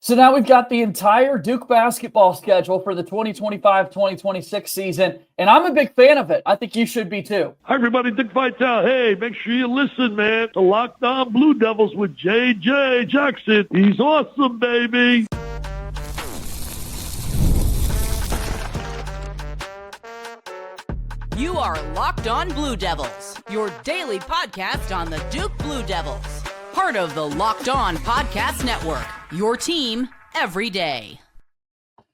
So now we've got the entire Duke basketball schedule for the 2025-2026 season, and I'm a big fan of it. I think you should be too. Hi, everybody. Dick Vitale. Hey, make sure you listen, man. The Locked On Blue Devils with J.J. Jackson. He's awesome, baby. You are Locked On Blue Devils, your daily podcast on the Duke Blue Devils. Part of the Locked On Podcast Network, your team every day.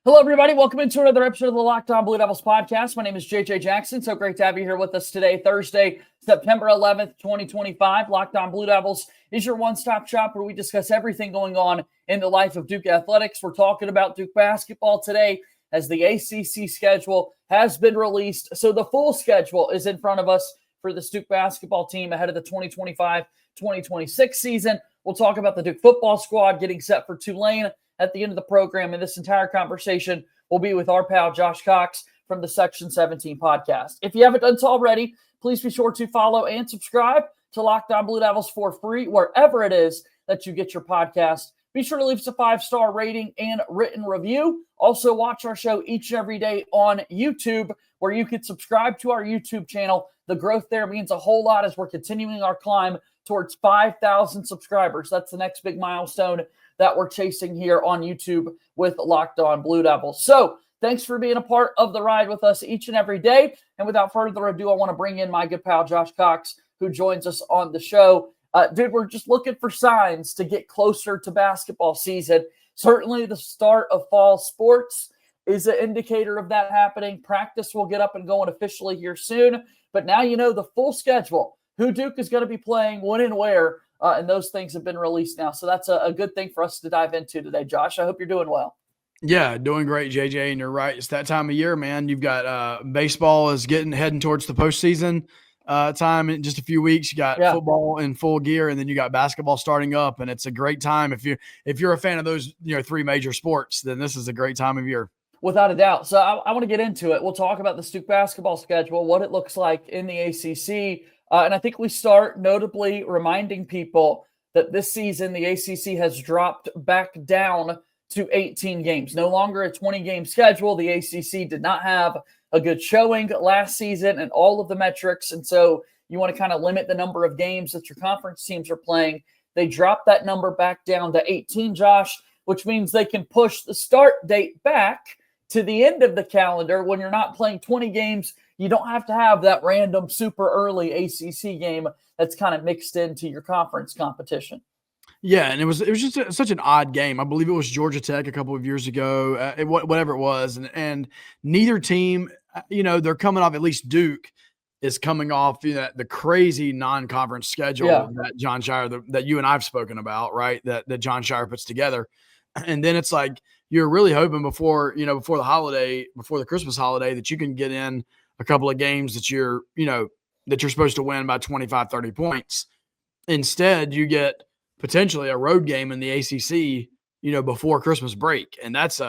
Hello, everybody. Welcome into another episode of the Locked On Blue Devils podcast. My name is JJ Jackson. So great to have you here with us today, Thursday, September 11th, 2025. Locked On Blue Devils is your one-stop shop where we discuss everything going on in the life of Duke athletics. We're talking about Duke basketball today as the ACC schedule has been released. So the full schedule is in front of us for the Duke basketball team ahead of the 2025-2026 season. We'll talk about the Duke football squad getting set for Tulane at the end of the program. And this entire conversation will be with our pal Josh Cox from the Section 17 podcast. If you haven't done so already, please be sure to follow and subscribe to Locked On Blue Devils for free wherever it is that you get your podcast. Be sure to leave us a 5-star rating and written review. Also, watch our show each and every day on YouTube, where you can subscribe to our YouTube channel. The growth there means a whole lot as we're continuing our climb towards 5,000 subscribers. That's the next big milestone that we're chasing here on YouTube with Locked On Blue Devils. So thanks for being a part of the ride with us each and every day. And without further ado, I want to bring in my good pal Josh Cox, who joins us on the show. Dude, we're just looking for signs to get closer to basketball season. Certainly the start of fall sports is an indicator of that happening. Practice will get up and going officially here soon. But now you know the full schedule, who Duke is going to be playing, when and where, and those things have been released now. So that's a good thing for us to dive into today, Josh. I hope you're doing well. Yeah, doing great, JJ, and you're right. It's that time of year, man. You've got baseball is heading towards the postseason time in just a few weeks. You got football in full gear, and then you got basketball starting up, and it's a great time. If you're a fan of those three major sports, then this is a great time of year. Without a doubt. So I want to get into it. We'll talk about the Duke basketball schedule, what it looks like in the ACC. And I think we start notably reminding people that this season the ACC has dropped back down to 18 games. No longer a 20-game schedule. The ACC did not have a good showing last season and all of the metrics. And so you want to kind of limit the number of games that your conference teams are playing. They dropped that number back down to 18, Josh, which means they can push the start date back to the end of the calendar. When you're not playing 20 games, you don't have to have that random super early ACC game that's kind of mixed into your conference competition. Yeah, and it was just such an odd game. I believe it was Georgia Tech a couple of years ago, whatever it was. And neither team, they're coming off, at least Duke is coming off the crazy non-conference schedule that John Shire, that you and I have spoken about, right, that John Shire puts together. And then it's like you're really hoping before the Christmas holiday, that you can get in a couple of games that you're supposed to win by 25, 30 points. Instead, you get potentially a road game in the ACC, before Christmas break. And that's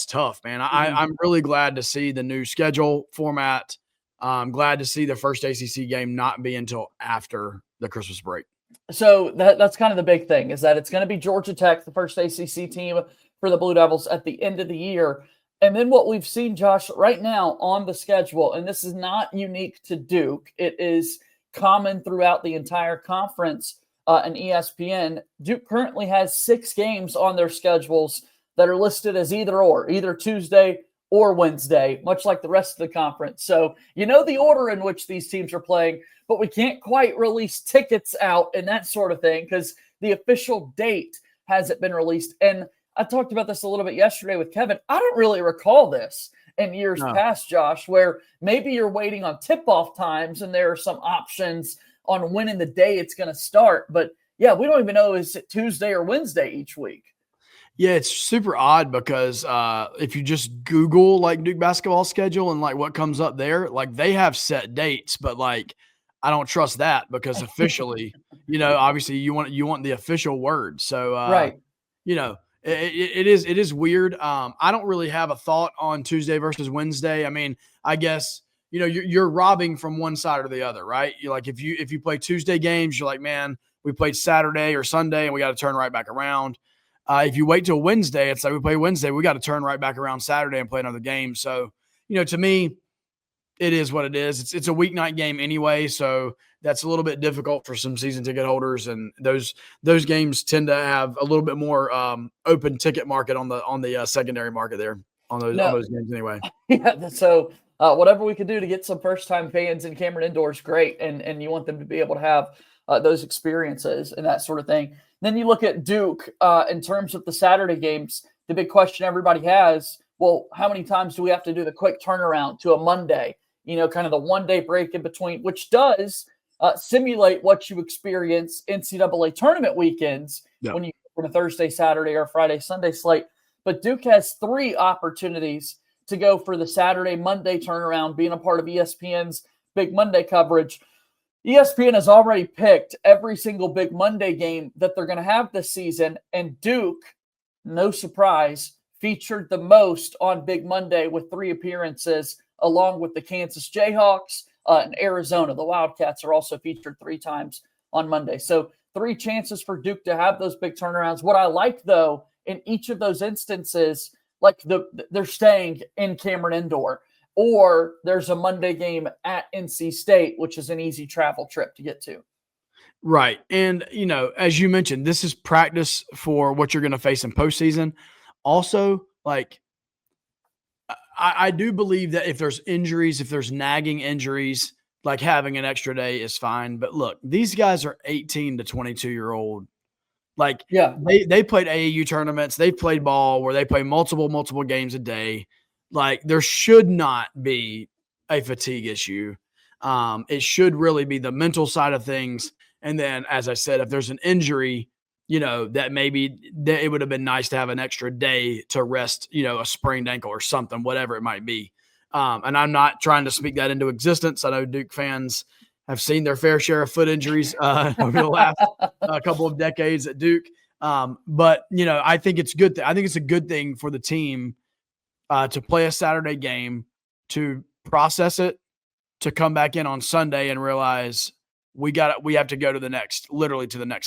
tough, man. I'm really glad to see the new schedule format. I'm glad to see the first ACC game not be until after the Christmas break. So that's kind of the big thing, is that it's going to be Georgia Tech, the first ACC team for the Blue Devils at the end of the year. And then what we've seen, Josh, right now on the schedule, and this is not unique to Duke, it is common throughout the entire conference and ESPN. Duke currently has 6 games on their schedules that are listed as either Tuesday or Wednesday, much like the rest of the conference. So the order in which these teams are playing, but we can't quite release tickets out and that sort of thing because the official date hasn't been released. And I talked about this a little bit yesterday with Kevin. I don't really recall this in years past, Josh, where maybe you're waiting on tip-off times and there are some options on when in the day it's going to start. But, yeah, we don't even know, is it Tuesday or Wednesday each week? Yeah, it's super odd because if you just Google, Duke basketball schedule and, what comes up there, they have set dates. But, I don't trust that because officially, obviously you want the official word. So, right. It is weird. I don't really have a thought on Tuesday versus Wednesday. I mean, I guess, you're robbing from one side or the other, right? You're if you play Tuesday games, you're like, man, we played Saturday or Sunday and we got to turn right back around. If you wait till Wednesday, it's like we play Wednesday, we got to turn right back around Saturday and play another game. So, to me, it is what it is. It's a weeknight game anyway, so that's a little bit difficult for some season ticket holders, and those games tend to have a little bit more open ticket market on the secondary market there on those games anyway. Yeah, so whatever we could do to get some first-time fans in Cameron Indoors, great, and you want them to be able to have those experiences and that sort of thing. Then you look at Duke in terms of the Saturday games. The big question everybody has, well, how many times do we have to do the quick turnaround to a Monday? Kind of the one-day break in between, which does simulate what you experience NCAA tournament weekends when you go from a Thursday, Saturday, or Friday, Sunday slate. But Duke has 3 opportunities to go for the Saturday, Monday turnaround, being a part of ESPN's Big Monday coverage. ESPN has already picked every single Big Monday game that they're going to have this season, and Duke, no surprise, featured the most on Big Monday with 3 appearances, along with the Kansas Jayhawks and Arizona. The Wildcats are also featured 3 times on Monday. So 3 chances for Duke to have those big turnarounds. What I like, though, in each of those instances, like they're staying in Cameron Indoor, or there's a Monday game at NC State, which is an easy travel trip to get to. Right. And, as you mentioned, this is practice for what you're going to face in postseason. Also, like, I do believe that if there's injuries, if there's nagging injuries, like having an extra day is fine. But look, these guys are 18 to 22-year-old. Like, they played AAU tournaments. They've played ball where they play multiple games a day. Like, there should not be a fatigue issue. It should really be the mental side of things. And then, as I said, if there's an injury, that maybe it would have been nice to have an extra day to rest, a sprained ankle or something, whatever it might be. And I'm not trying to speak that into existence. I know Duke fans have seen their fair share of foot injuries over the last couple of decades at Duke. But, I think it's good. I think it's a good thing for the team to play a Saturday game, to process it, to come back in on Sunday and realize we have to go to the next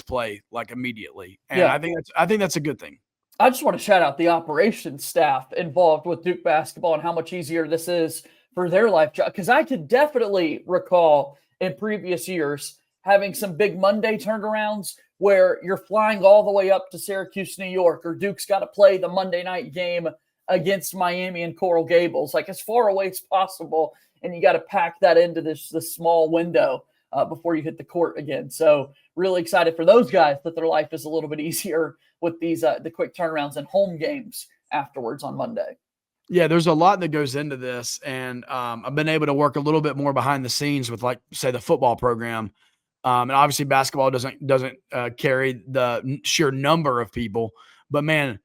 play, like, immediately. And I think that's a good thing. I just want to shout out the operations staff involved with Duke basketball and how much easier this is for their life job. Because I could definitely recall in previous years having some big Monday turnarounds where you're flying all the way up to Syracuse, New York, or Duke's got to play the Monday night game against Miami and Coral Gables, like as far away as possible. And you got to pack that into this small window before you hit the court again. So really excited for those guys that their life is a little bit easier with these the quick turnarounds and home games afterwards on Monday. Yeah, there's a lot that goes into this, and I've been able to work a little bit more behind the scenes with, like, say, the football program, and obviously basketball doesn't carry the sheer number of people, but man,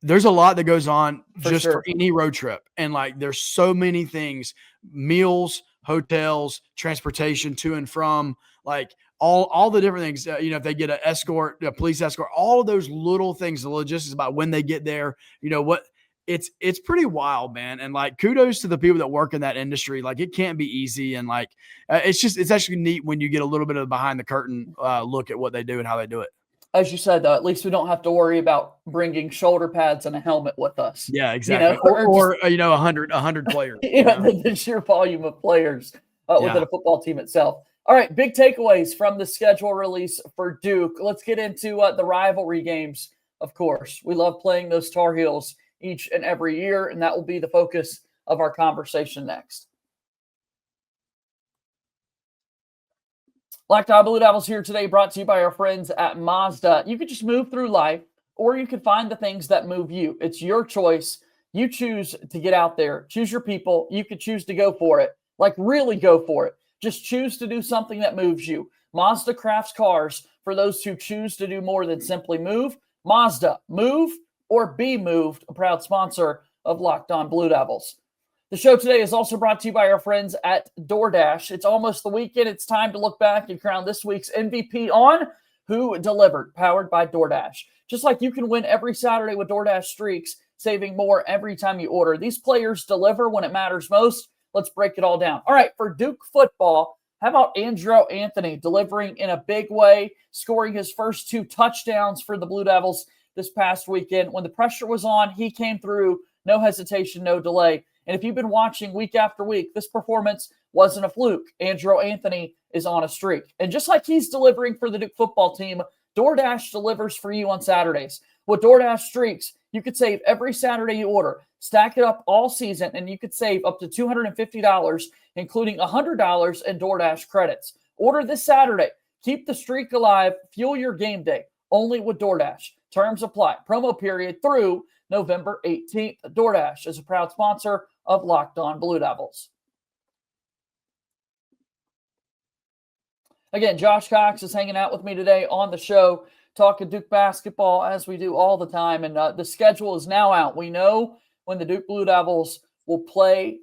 there's a lot that goes on for any road trip, and like there's so many things: meals, hotels, transportation to and from, like all the different things. If they get a police escort, all of those little things, the logistics about when they get there, what. It's pretty wild, man. And like, kudos to the people that work in that industry. Like, it can't be easy. And like, it's actually neat when you get a little bit of a behind the curtain look at what they do and how they do it. As you said, though, at least we don't have to worry about bringing shoulder pads and a helmet with us. Yeah, exactly. Or 100 players. The sheer volume of players within a football team itself. All right, big takeaways from the schedule release for Duke. Let's get into the rivalry games, of course. We love playing those Tar Heels each and every year, and that will be the focus of our conversation next. Locked On Blue Devils here today, brought to you by our friends at Mazda. You could just move through life, or you could find the things that move you. It's your choice. You choose to get out there. Choose your people. You could choose to go for it. Like, really go for it. Just choose to do something that moves you. Mazda crafts cars for those who choose to do more than simply move. Mazda, move or be moved, a proud sponsor of Locked On Blue Devils. The show today is also brought to you by our friends at DoorDash. It's almost the weekend. It's time to look back and crown this week's MVP on Who Delivered, powered by DoorDash. Just like you can win every Saturday with DoorDash Streaks, saving more every time you order. These players deliver when it matters most. Let's break it all down. All right, for Duke football, how about Andrew Anthony delivering in a big way, scoring his first 2 touchdowns for the Blue Devils, this past weekend. When the pressure was on, he came through, no hesitation, no delay. And if you've been watching week after week, this performance wasn't a fluke. Andrew Anthony is on a streak. And just like he's delivering for the Duke football team, DoorDash delivers for you on Saturdays. With DoorDash streaks, you could save every Saturday you order. Stack it up all season, and you could save up to $250, including $100 in DoorDash credits. Order this Saturday. Keep the streak alive. Fuel your game day. Only with DoorDash. Terms apply. Promo period through November 18th. DoorDash is a proud sponsor of Locked On Blue Devils. Again, Josh Cox is hanging out with me today on the show, talking Duke basketball as we do all the time. And the schedule is now out. We know when the Duke Blue Devils will play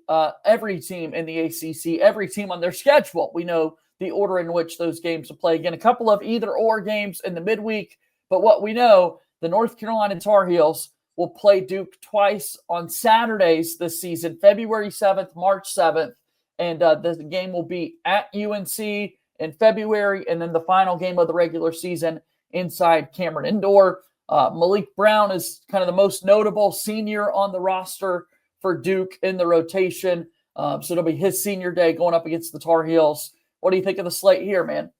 every team in the ACC, every team on their schedule. We know the order in which those games will play. Again, a couple of either-or games in the midweek. But what we know, the North Carolina Tar Heels will play Duke twice on Saturdays this season, February 7th, March 7th. And the game will be at UNC in February, and then the final game of the regular season inside Cameron Indoor. Malik Brown is kind of the most notable senior on the roster for Duke in the rotation. So it'll be his senior day going up against the Tar Heels. What do you think of the slate here, man?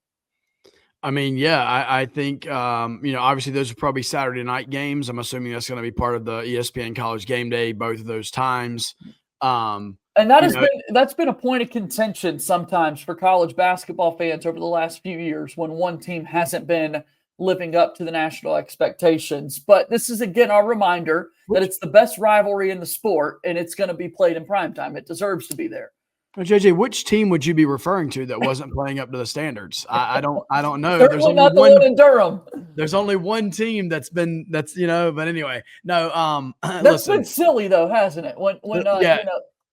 I mean, yeah, I think, obviously those are probably Saturday night games. I'm assuming that's going to be part of the ESPN College GameDay, both of those times. And that's been a point of contention sometimes for college basketball fans over the last few years when one team hasn't been living up to the national expectations. But this is, again, our reminder that it's the best rivalry in the sport, and it's going to be played in primetime. It deserves to be there. Well, JJ, which team would you be referring to that wasn't playing up to the standards? I don't know. There's only not the one in Durham. There's only one team but anyway, no. That's been silly though, hasn't it? When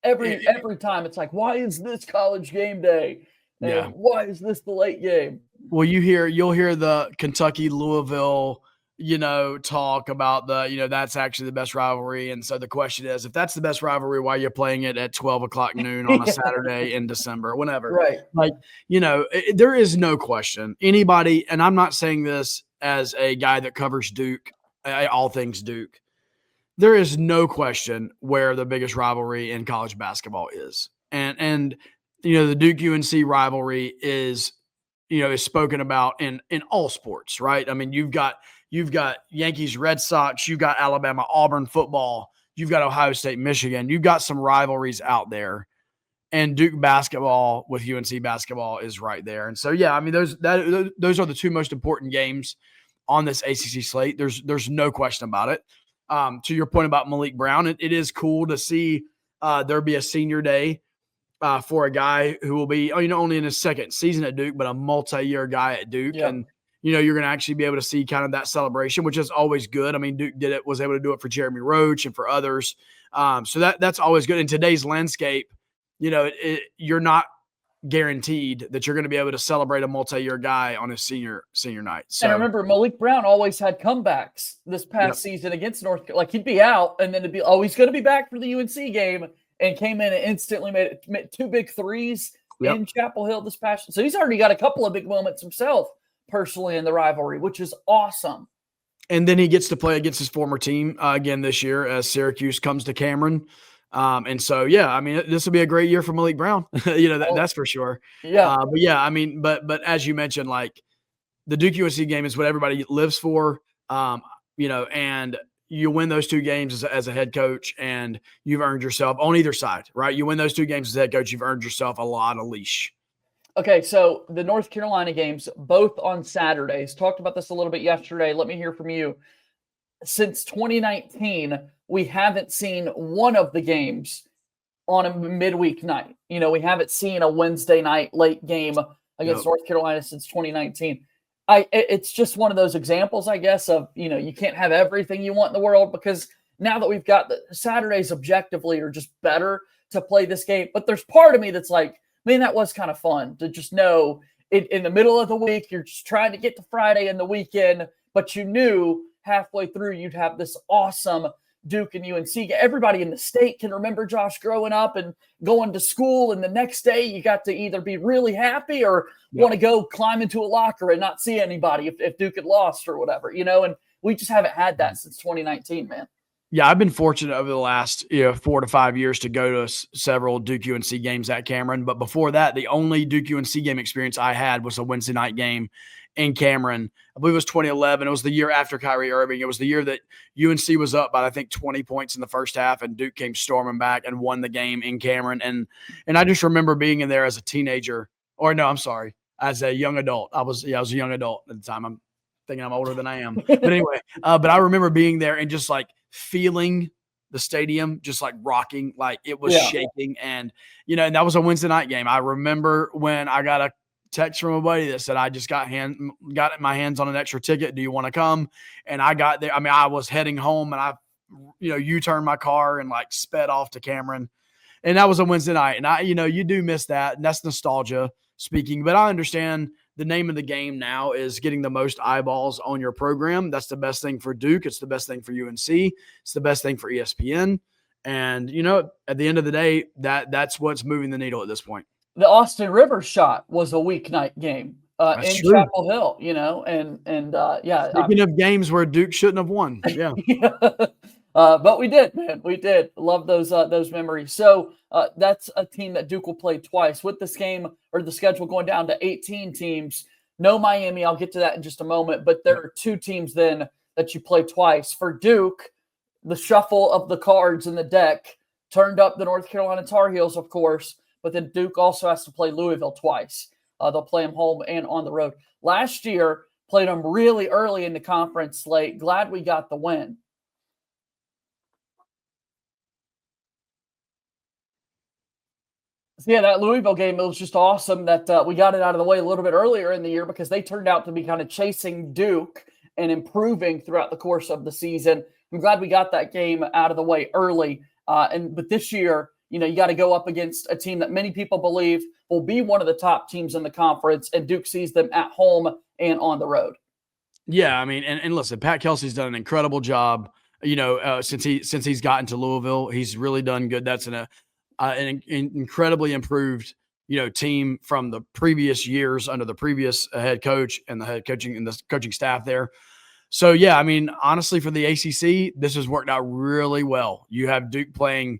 every time it's like, why is this college game day? And why is this the late game? Well, you'll hear the Kentucky Louisville, talk about that's actually the best rivalry. And so the question is, if that's the best rivalry, why you're playing it at 12 o'clock noon on a Saturday in December, whenever, right? There is no question anybody, and I'm not saying this as a guy that covers Duke, all things Duke. There is no question where the biggest rivalry in college basketball is. And the Duke UNC rivalry is spoken about in all sports, right? I mean, you've got Yankees, Red Sox, you've got Alabama, Auburn football, you've got Ohio State, Michigan, you've got some rivalries out there, and Duke basketball with UNC basketball is right there. And so, yeah, I mean, those are the two most important games on this ACC slate. There's no question about it. To your point about Malik Brown, it is cool to see there be a senior day for a guy who will be, only in his second season at Duke, but a multi-year guy at Duke. Yep. And, you're going to actually be able to see kind of that celebration, which is always good. I mean, Duke was able to do it for Jeremy Roach and for others. So that's always good. In today's landscape, you're not guaranteed that you're going to be able to celebrate a multi-year guy on his senior night. So, and I remember Malik Brown always had comebacks this past season against North Carolina. Like, he'd be out, and then it'd be, he's going to be back for the UNC game, and came in and instantly made two big threes in Chapel Hill this past. So he's already got a couple of big moments himself personally in the rivalry, which is awesome. And then he gets to play against his former team again this year as Syracuse comes to Cameron. And so, I mean, this will be a great year for Malik Brown, that's for sure. Yeah. But as you mentioned, like, the Duke UNC game is what everybody lives for, and you win those two games as a head coach, and you've earned yourself on either side, right? You win those two games as a head coach, you've earned yourself a lot of leash. Okay, so the North Carolina games, both on Saturdays. Talked about this a little bit yesterday. Let me hear from you. Since 2019, we haven't seen one of the games on a midweek night. We haven't seen a Wednesday night late game against North Carolina since 2019. It's just one of those examples, I guess, of, you can't have everything you want in the world, because now that we've got the Saturdays objectively are just better to play this game. But there's part of me that's like, man, that was kind of fun to just know in the middle of the week, you're just trying to get to Friday and the weekend, but you knew halfway through you'd have this awesome Duke and UNC. Everybody in the state can remember, Josh, growing up and going to school, and the next day you got to either be really happy or want to go climb into a locker and not see anybody if Duke had lost or whatever, and We just haven't had that since 2019, man. Yeah, I've been fortunate over the last 4 to 5 years to go to several Duke UNC games at Cameron. But before that, the only Duke UNC game experience I had was a Wednesday night game in Cameron. I believe it was 2011. It was the year after Kyrie Irving. It was the year that UNC was up by, I think, 20 points in the first half, and Duke came storming back and won the game in Cameron. And I just remember being in there as a teenager, or no, I'm sorry, as a young adult. I was a young adult at the time. I'm thinking I'm older than I am. But anyway, but I remember being there and just like feeling the stadium just like rocking, like it was shaking. And, and that was a Wednesday night game. I remember when I got a text from a buddy that said, I just got my hands on an extra ticket. Do you want to come? And I got there. I mean, I was heading home and I, U-turned my car and like sped off to Cameron. And that was a Wednesday night. And you do miss that. And that's nostalgia speaking, but I understand the name of the game now is getting the most eyeballs on your program. That's the best thing for Duke. It's the best thing for UNC. It's the best thing for ESPN. And, at the end of the day, that's what's moving the needle at this point. The Austin Rivers shot was a weeknight game in true. Chapel Hill, and yeah. Speaking of games where Duke shouldn't have won. Yeah. But we did, man. We did. Love those memories. So that's a team that Duke will play twice with this game, or the schedule going down to 18 teams. No Miami. I'll get to that in just a moment. But there are 2 teams then that you play twice. For Duke, the shuffle of the cards in the deck turned up the North Carolina Tar Heels, of course. But then Duke also has to play Louisville twice. They'll play them home and on the road. Last year, played them really early in the conference slate. Glad we got the win. So yeah, that Louisville game, it was just awesome that we got it out of the way a little bit earlier in the year because they turned out to be kind of chasing Duke and improving throughout the course of the season. I'm glad we got that game out of the way early. But this year, you got to go up against a team that many people believe will be one of the top teams in the conference, and Duke sees them at home and on the road. Yeah, I mean, and listen, Pat Kelsey's done an incredible job. Since he's gotten to Louisville, he's really done good. That's an incredibly improved, team from the previous years under the previous head coach and the head coaching and the coaching staff there. So yeah, I mean, honestly, for the ACC, this has worked out really well. You have Duke playing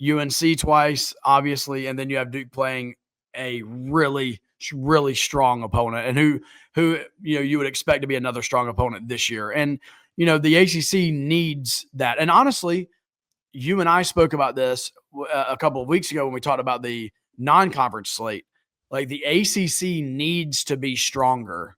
UNC twice, obviously, and then you have Duke playing a really, really strong opponent, and who you would expect to be another strong opponent this year. And the ACC needs that. And honestly, you and I spoke about this a couple of weeks ago when we talked about the non-conference slate. Like, the ACC needs to be stronger,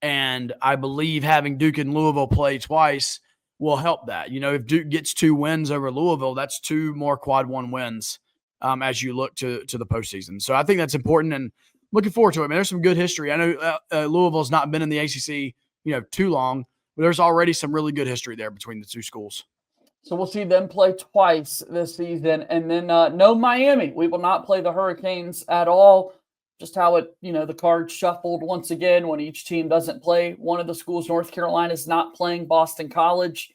and I believe having Duke and Louisville play twice will help that. If Duke gets 2 wins over Louisville, that's 2 more quad 1 wins as you look to the postseason. So I think that's important, and looking forward to it. I mean, there's some good history. I know Louisville's not been in the ACC, too long, but there's already some really good history there between the 2 schools. So we'll see them play twice this season, and then no Miami. We will not play the Hurricanes at all. Just how it, the cards shuffled once again when each team doesn't play one of the schools. North Carolina is not playing Boston College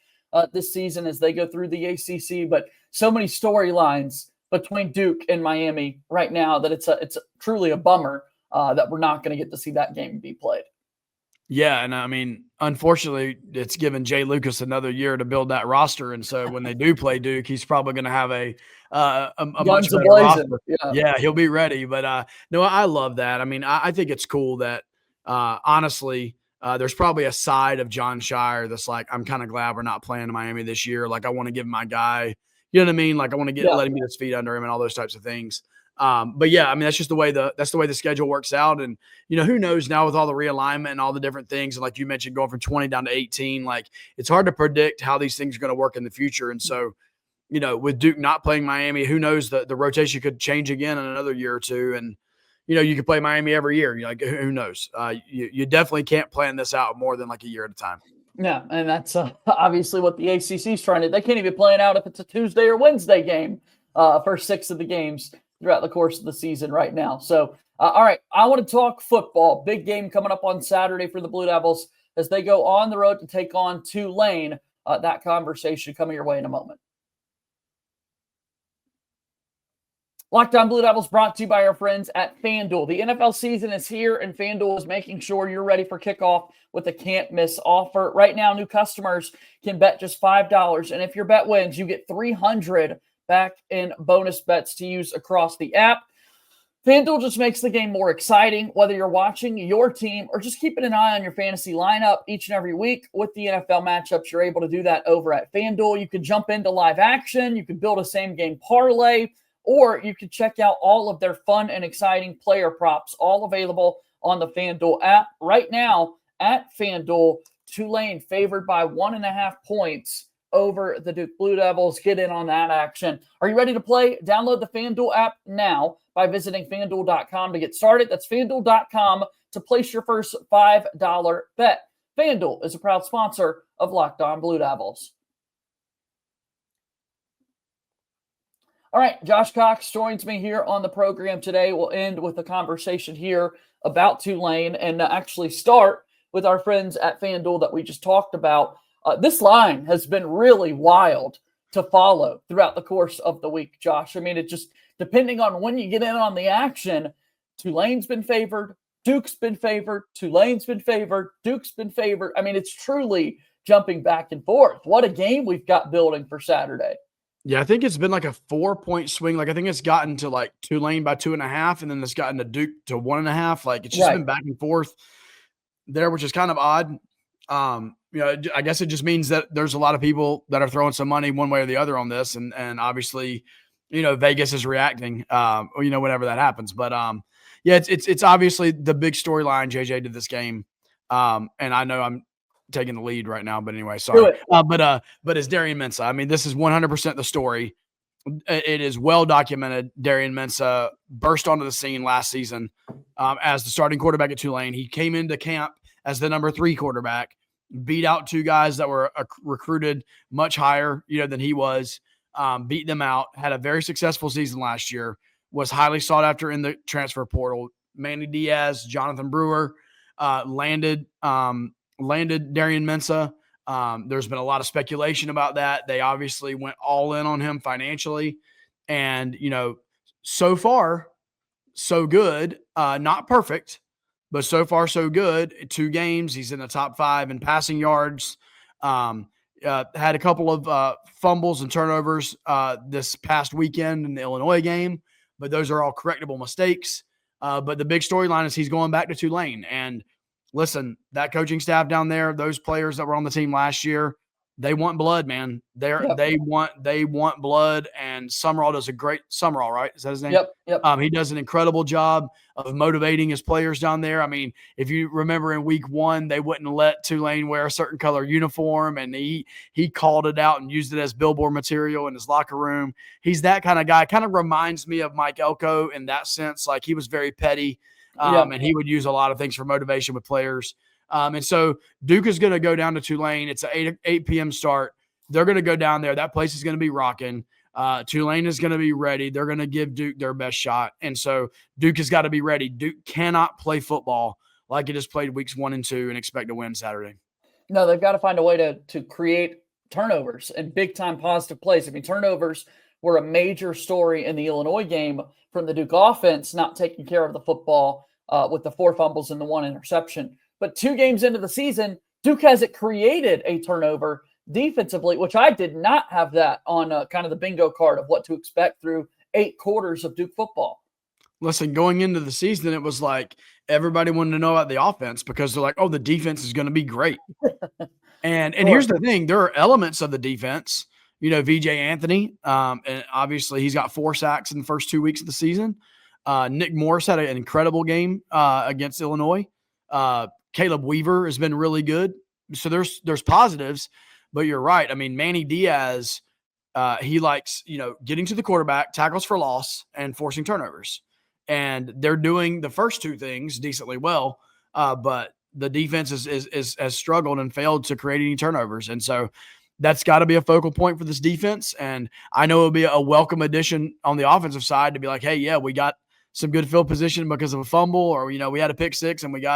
this season as they go through the ACC, but so many storylines between Duke and Miami right now that it's truly a bummer that we're not going to get to see that game be played. Yeah, and I mean, unfortunately, it's given Jay Lucas another year to build that roster, and so when they do play Duke, he's probably going to have a much better roster. Yeah, he'll be ready. But no, I love that. I mean, I think it's cool that honestly, there's probably a side of John Shire that's like, I'm kind of glad we're not playing in Miami this year. Like, I want to give my guy, you know what I mean? Like, I want to let him get his feet under him and all those types of things. But yeah, I mean, that's just the way the schedule works out. And, who knows now with all the realignment and all the different things. And like you mentioned, going from 20 down to 18, like, it's hard to predict how these things are going to work in the future. And so, with Duke not playing Miami, who knows, the rotation could change again in another year or two. And, you could play Miami every year. Like, who knows? You definitely can't plan this out more than like a year at a time. Yeah. And that's obviously what the ACC is trying to, they can't even plan out if it's a Tuesday or Wednesday game for 6 of the games throughout the course of the season right now. So, all right, I want to talk football. Big game coming up on Saturday for the Blue Devils as they go on the road to take on Tulane. That conversation coming your way in a moment. Locked On Blue Devils brought to you by our friends at FanDuel. The NFL season is here, and FanDuel is making sure you're ready for kickoff with a can't-miss offer. Right now, new customers can bet just $5, and if your bet wins, you get $300 back in bonus bets to use across the app. FanDuel just makes the game more exciting, whether you're watching your team or just keeping an eye on your fantasy lineup each and every week. With the NFL matchups, you're able to do that over at FanDuel. You can jump into live action. You can build a same-game parlay, or you can check out all of their fun and exciting player props, all available on the FanDuel app. Right now at FanDuel, Tulane favored by 1.5 points over the Duke Blue Devils. Get in on that action. Are you ready to play? Download the FanDuel app now by visiting FanDuel.com to get started. That's FanDuel.com to place your first $5 bet. FanDuel is a proud sponsor of Locked On Blue Devils. All right, Josh Cox joins me here on the program today. We'll end with a conversation here about Tulane and actually start with our friends at FanDuel that we just talked about. This line has been really wild to follow throughout the course of the week, Josh. I mean, it just, depending on when you get in on the action, Tulane's been favored, Duke's been favored, Tulane's been favored, Duke's been favored. I mean, it's truly jumping back and forth. What a game we've got building for Saturday. Yeah, I think it's been like a 4-point swing. Like I think it's gotten to like Tulane by 2.5, and then it's gotten to Duke to 1.5. Like it's just been back and forth there, which is kind of odd. I guess it just means that there's a lot of people that are throwing some money one way or the other on this, and obviously, Vegas is reacting. Whenever that happens, but yeah, it's obviously the big storyline, JJ, to this game. And I know I'm taking the lead right now, but anyway, sorry. But it's Darian Mensah. I mean, this is 100% the story. It is well documented. Darian Mensah burst onto the scene last season as the starting quarterback at Tulane. He came into camp as the number 3 quarterback, beat out 2 guys that were recruited much higher, than he was, beat them out, had a very successful season last year, was highly sought after in the transfer portal. Manny Diaz, Jonathan Brewer landed Darian Mensah. There's been a lot of speculation about that. They obviously went all in on him financially. And, so far, so good. Not perfect, but so far, so good. 2 games, he's in the top 5 in passing yards. Had a couple of fumbles and turnovers this past weekend in the Illinois game, but those are all correctable mistakes. But the big storyline is he's going back to Tulane. And listen, that coaching staff down there, those players that were on the team last year, they want blood, man. They want blood, and Summerall does a great Summerall, right? Is that his name? Yep. He does an incredible job of motivating his players down there. I mean, if you remember in week 1, they wouldn't let Tulane wear a certain color uniform, and he called it out and used it as billboard material in his locker room. He's that kind of guy. Kind of reminds me of Mike Elko in that sense. Like, he was very petty, and he would use a lot of things for motivation with players. And so Duke is going to go down to Tulane. It's an 8 p.m. start. They're going to go down there. That place is going to be rocking. Tulane is going to be ready. They're going to give Duke their best shot. And so Duke has got to be ready. Duke cannot play football like it has played weeks 1 and 2 and expect to win Saturday. No, they've got to find a way to create turnovers and big-time positive plays. I mean, turnovers were a major story in the Illinois game from the Duke offense, not taking care of the football with the 4 fumbles and the 1 interception. But 2 games into the season, Duke hasn't created a turnover defensively, which I did not have that on kind of the bingo card of what to expect through 8 quarters of Duke football. Listen, going into the season, it was like everybody wanted to know about the offense because they're like, oh, the defense is going to be great. And here's the thing. There are elements of the defense. VJ Anthony, and obviously he's got 4 sacks in the first 2 weeks of the season. Nick Morris had an incredible game against Illinois. Caleb Weaver has been really good. So there's positives, but you're right. I mean, Manny Diaz, he likes, getting to the quarterback, tackles for loss, and forcing turnovers. And they're doing the first 2 things decently well, but the defense has struggled and failed to create any turnovers. And so that's got to be a focal point for this defense. And I know it'll be a welcome addition on the offensive side to be like, hey, yeah, we got some good field position because of a fumble, or, we had a pick 6 and we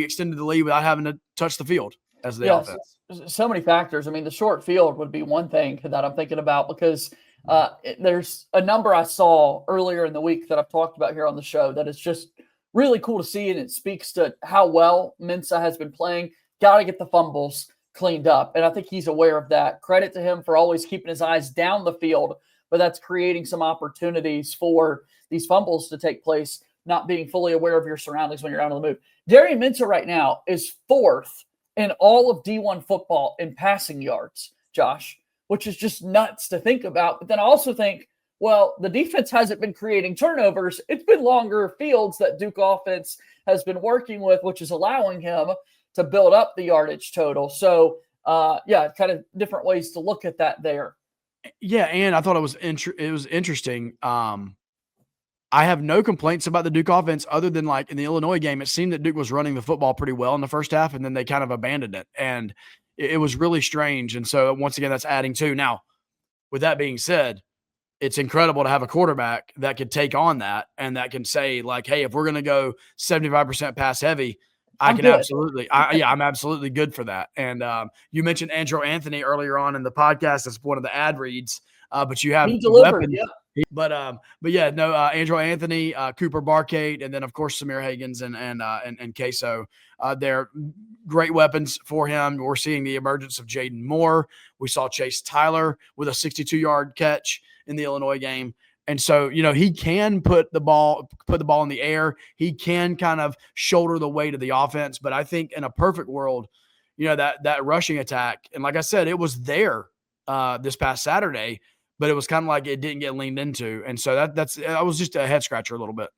extended the lead without having to touch the field as the offense. So many factors. I mean, the short field would be one thing that I'm thinking about because There's a number I saw earlier in the week that I've talked about here on the show that is just really cool to see, and it speaks to how well Mensah has been playing. Got to get the fumbles cleaned up, and I think he's aware of that. Credit to him for always keeping his eyes down the field, but that's creating some opportunities for these fumbles to take place, not being fully aware of your surroundings when you're out on the move. Darian Mensah right now is 4th in all of D1 football in passing yards, Josh, which is just nuts to think about. But then I also think, well, the defense hasn't been creating turnovers. It's been longer fields that Duke offense has been working with, which is allowing him to build up the yardage total. So, kind of different ways to look at that there. Yeah, and I thought it was interesting. I have no complaints about the Duke offense other than like in the Illinois game, it seemed that Duke was running the football pretty well in the first half, and then they kind of abandoned it. And it was really strange. And so once again, that's adding to. Now, with that being said, it's incredible to have a quarterback that could take on that and that can say like, hey, if we're going to go 75% pass heavy, I'm absolutely good for that. And you mentioned Andrew Anthony earlier on in the podcast as one of the ad reads, but you have weapons. Yeah. Andrew Anthony, Cooper Barkate, and then of course Samir Hagans and Queso. They're great weapons for him. We're seeing the emergence of Jaden Moore. We saw Chase Tyler with a 62-yard catch in the Illinois game. And so, he can put the ball in the air. He can kind of shoulder the weight of the offense. But I think in a perfect world, that rushing attack, and like I said, it was there this past Saturday, but it was kind of like it didn't get leaned into. And so that was just a head scratcher a little bit.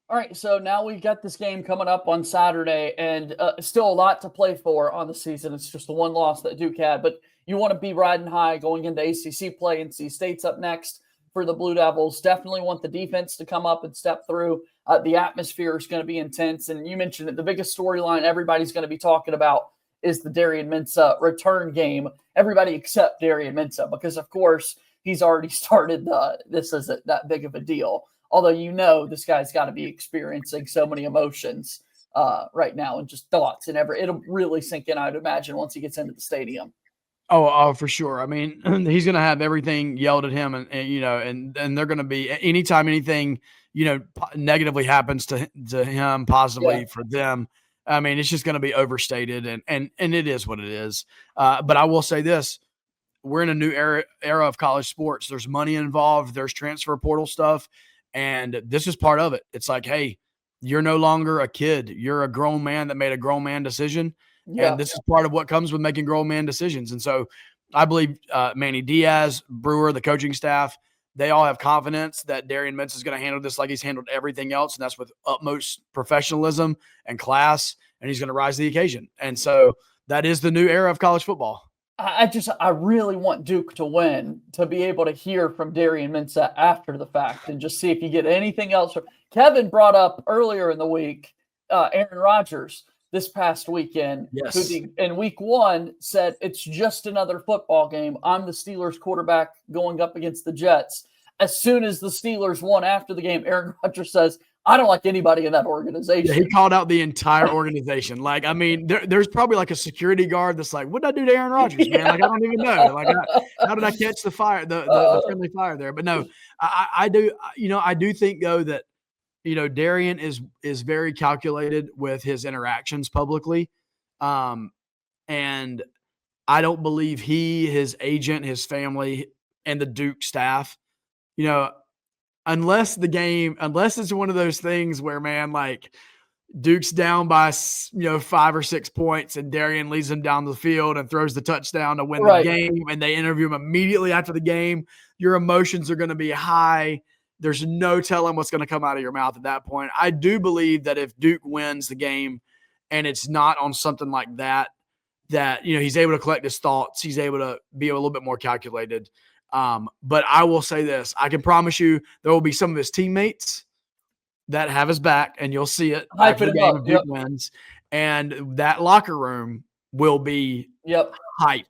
All right, so now we've got this game coming up on Saturday, and still a lot to play for on the season. It's just the one loss that Duke had, but you want to be riding high going into ACC play. NC State's up next for the Blue Devils. Definitely want the defense to come up and step through. The atmosphere is going to be intense, and you mentioned it. The biggest storyline everybody's going to be talking about is the Darian Mensah return game. Everybody except Darian Mensah, because, of course, he's already started this isn't that big of a deal. Although this guy's got to be experiencing so many emotions right now and just thoughts and it'll really sink in, I'd imagine, once he gets into the stadium. Oh, for sure. I mean, he's going to have everything yelled at him, and they're going to be anytime anything negatively happens to him, positively for them. I mean, it's just going to be overstated, and it is what it is. But I will say this: we're in a new era of college sports. There's money involved. There's transfer portal stuff. And this is part of it. It's like, hey, you're no longer a kid. You're a grown man that made a grown man decision. Yeah. And this is part of what comes with making grown man decisions. And so I believe Manny Diaz, Brewer, the coaching staff, they all have confidence that Darian Mensah is going to handle this like he's handled everything else. And that's with utmost professionalism and class. And he's going to rise to the occasion. And so that is the new era of college football. I really want Duke to win, to be able to hear from Darian Mensah after the fact and just see if you get anything else. Kevin brought up earlier in the week Aaron Rodgers this past weekend, who in week 1 said, it's just another football game. I'm the Steelers quarterback going up against the Jets. As soon as the Steelers won after the game, Aaron Rodgers says, I don't like anybody in that organization. Yeah, he called out the entire organization. Like, I mean, there's probably like a security guard that's like, what did I do to Aaron Rodgers, man? Like, I don't even know. Like, how did I catch the fire, the friendly fire there? But no, I do think though that, Darian is very calculated with his interactions publicly. And I don't believe he, his agent, his family, and the Duke staff, unless it's one of those things where, man, like Duke's down by, 5 or 6 points and Darian leads them down the field and throws the touchdown to win the game, and they interview him immediately after the game, your emotions are going to be high. There's no telling what's going to come out of your mouth at that point. I do believe that if Duke wins the game and it's not on something like that, he's able to collect his thoughts. He's able to be a little bit more calculated. But I will say this, I can promise you there will be some of his teammates that have his back, and you'll see it after the game if Duke wins. And that locker room will be hype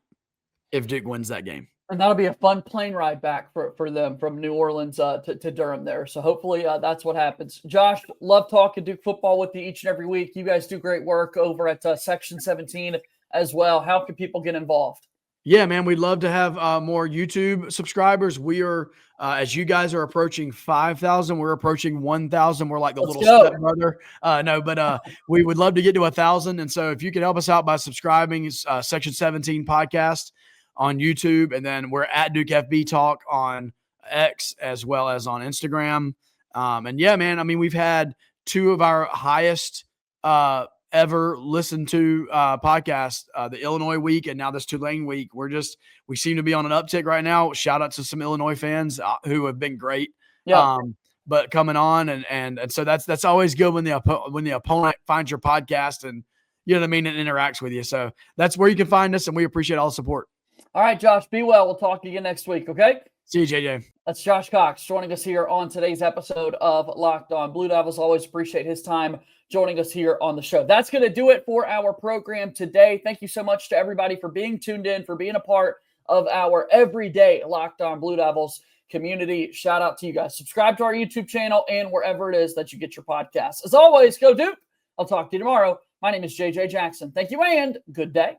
if Duke wins that game. And that'll be a fun plane ride back for them from New Orleans to Durham there. So hopefully that's what happens. Josh, love talking Duke football with you each and every week. You guys do great work over at Section 17 as well. How can people get involved? Yeah, man, we'd love to have more YouTube subscribers. We are, as you guys are approaching 5,000, we're approaching 1,000. We're like the Let's little go. stepbrother. We would love to get to 1,000. And so if you could help us out by subscribing, it's Section 17 podcast on YouTube. And then we're at Duke FB Talk on X as well as on Instagram. And yeah, man, I mean, we've had two of our highest ever listened to podcast, the Illinois week and now this Tulane week. We seem to be on an uptick right now. Shout out to some Illinois fans who have been great. Yeah. But coming on and so that's always good when the opponent finds your podcast and you know what I mean and interacts with you. So that's where you can find us, and we appreciate all the support. All right, Josh, be well. We'll talk again next week. Okay. See you, JJ. That's Josh Cox joining us here on today's episode of Locked On Blue Devils. Always appreciate his time joining us here on the show. That's going to do it for our program today. Thank you so much to everybody for being tuned in, for being a part of our everyday Locked On Blue Devils community. Shout out to you guys. Subscribe to our YouTube channel and wherever it is that you get your podcasts. As always, go Duke. I'll talk to you tomorrow. My name is JJ Jackson. Thank you and good day.